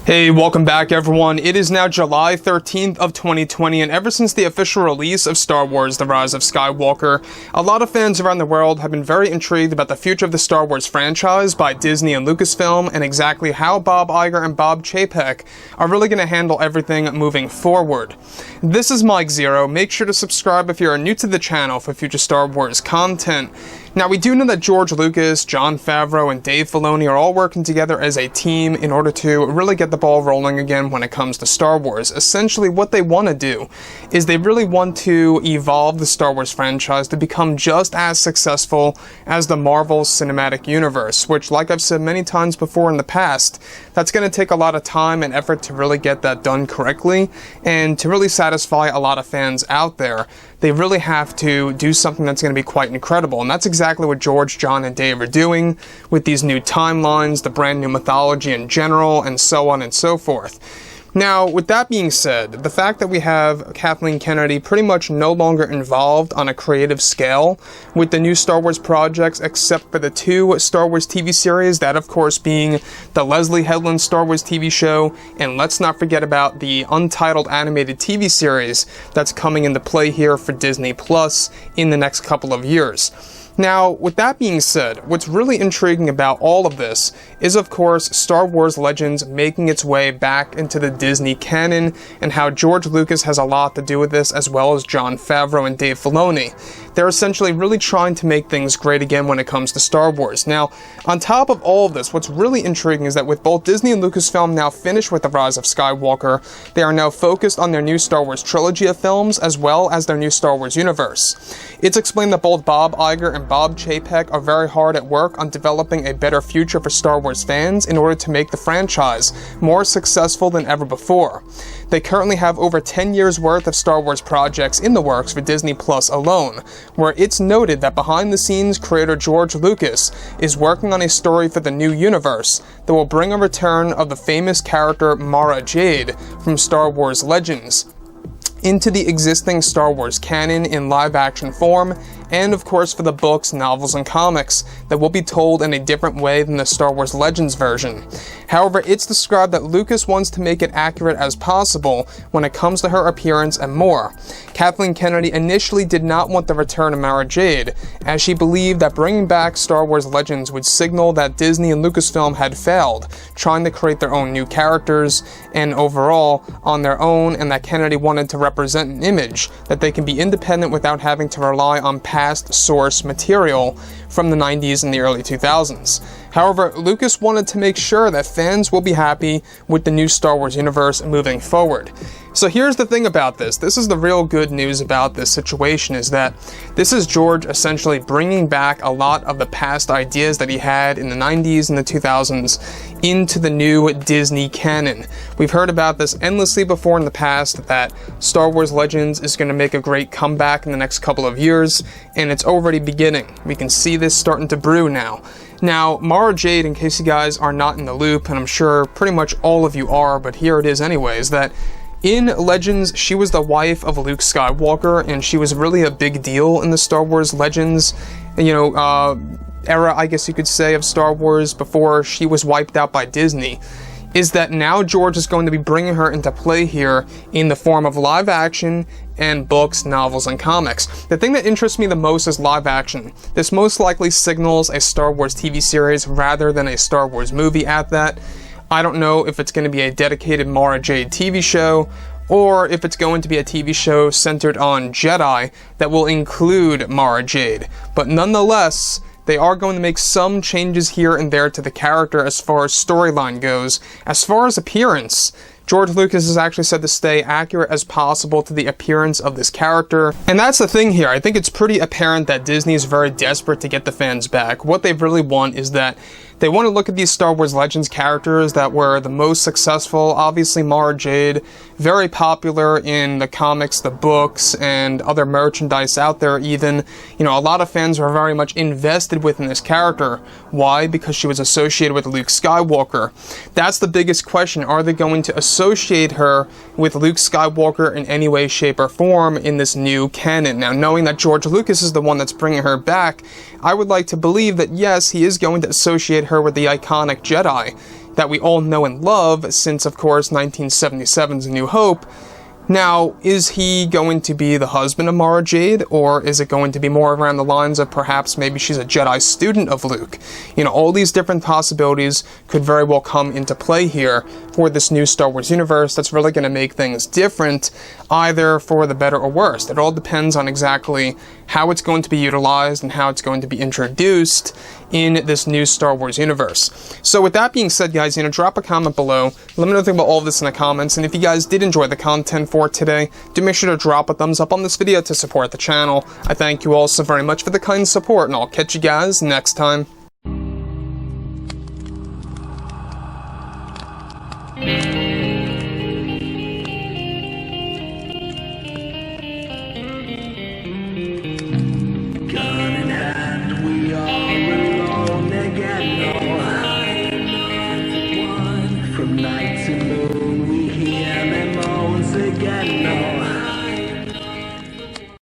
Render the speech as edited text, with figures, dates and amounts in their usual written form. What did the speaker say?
Hey, welcome back everyone. It is now July 13th of 2020, and ever since the official release of Star Wars: The Rise of Skywalker, a lot of fans around the world have been very intrigued about the future of the Star Wars franchise by Disney and Lucasfilm, and exactly how Bob Iger and Bob Chaypek are really going to handle everything moving forward. This is Mike Zero. Make sure to subscribe if you're new to the channel for future Star Wars content. Now, we do know that George Lucas, Jon Favreau, and Dave Filoni are all working together as a team in order to really get the ball rolling again when it comes to Star Wars. Essentially, what they want to do is they really want to evolve the Star Wars franchise to become just as successful as the Marvel Cinematic Universe, which, like I've said many times before in the past, that's going to take a lot of time and effort to really get that done correctly, and to really satisfy a lot of fans out there, they really have to do something that's going to be quite incredible, and that's exactly what George, John, and Dave are doing with these new timelines, the brand new mythology in general, and so on and so forth. Now, with that being said, the fact that we have Kathleen Kennedy pretty much no longer involved on a creative scale with the new Star Wars projects, except for the two Star Wars TV series, that of course being the Leslie Headland Star Wars TV show, and let's not forget about the untitled animated TV series that's coming into play here for Disney Plus in the next couple of years. Now, with that being said, what's really intriguing about all of this is, of course, Star Wars Legends making its way back into the Disney canon, and how George Lucas has a lot to do with this, as well as Jon Favreau and Dave Filoni. They're essentially really trying to make things great again when it comes to Star Wars. Now, on top of all of this, what's really intriguing is that with both Disney and Lucasfilm now finished with The Rise of Skywalker, they are now focused on their new Star Wars trilogy of films, as well as their new Star Wars universe. It's explained that both Bob Iger and Bob Chapek are very hard at work on developing a better future for Star Wars fans in order to make the franchise more successful than ever before. They currently have over 10 years worth of Star Wars projects in the works for Disney Plus alone, where it's noted that behind the scenes creator George Lucas is working on a story for the new universe that will bring a return of the famous character Mara Jade from Star Wars Legends into the existing Star Wars canon in live-action form, and of course for the books, novels, and comics that will be told in a different way than the Star Wars Legends version. However, it's described that Lucas wants to make it accurate as possible when it comes to her appearance and more. Kathleen Kennedy initially did not want the return of Mara Jade, as she believed that bringing back Star Wars Legends would signal that Disney and Lucasfilm had failed, trying to create their own new characters and overall on their own, and that Kennedy wanted to represent an image that they can be independent without having to rely on past source material from the 90s and the early 2000s. However, Lucas wanted to make sure that fans will be happy with the new Star Wars universe moving forward. So here's the thing about this. This is the real good news about this situation, is that this is George essentially bringing back a lot of the past ideas that he had in the 90s and the 2000s into the new Disney canon. We've heard about this endlessly before in the past, that Star Wars Legends is going to make a great comeback in the next couple of years, and it's already beginning. We can see this starting to brew now. Now, Mara Jade, in case you guys are not in the loop, and I'm sure pretty much all of you are, but here it is anyways, that in Legends, she was the wife of Luke Skywalker, and she was really a big deal in the Star Wars Legends, era, I guess you could say, of Star Wars before she was wiped out by Disney. Is that now George is going to be bringing her into play here in the form of live action and books, novels, and comics. The thing that interests me the most is live action. This most likely signals a Star Wars TV series rather than a Star Wars movie at that. I don't know if it's going to be a dedicated Mara Jade TV show, or if it's going to be a TV show centered on Jedi that will include Mara Jade. But nonetheless, they are going to make some changes here and there to the character as far as storyline goes. As far as appearance, George Lucas has actually said to stay accurate as possible to the appearance of this character. And that's the thing here. I think it's pretty apparent that Disney is very desperate to get the fans back. What they really want is that they want to look at these Star Wars Legends characters that were the most successful. Obviously, Mara Jade, very popular in the comics, the books, and other merchandise out there even. You know, a lot of fans were very much invested within this character. Why? Because she was associated with Luke Skywalker. That's the biggest question. Are they going to associate her with Luke Skywalker in any way, shape, or form in this new canon? Now, knowing that George Lucas is the one that's bringing her back, I would like to believe that yes, he is going to associate her with the iconic Jedi. that we all know and love since, of course, 1977's A New Hope. Now, is he going to be the husband of Mara Jade, or is it going to be more around the lines of perhaps maybe she's a Jedi student of Luke? You know, all these different possibilities could very well come into play here for this new Star Wars universe that's really going to make things different, either for the better or worse. It all depends on exactly how it's going to be utilized and how it's going to be introduced in this new Star Wars universe. So with that being said, guys, drop a comment below. Let me know what you think about all of this in the comments, and if you guys did enjoy the content for today, do make sure to drop a thumbs up on this video to support the channel. I thank you all so very much for the kind support, and I'll catch you guys next time.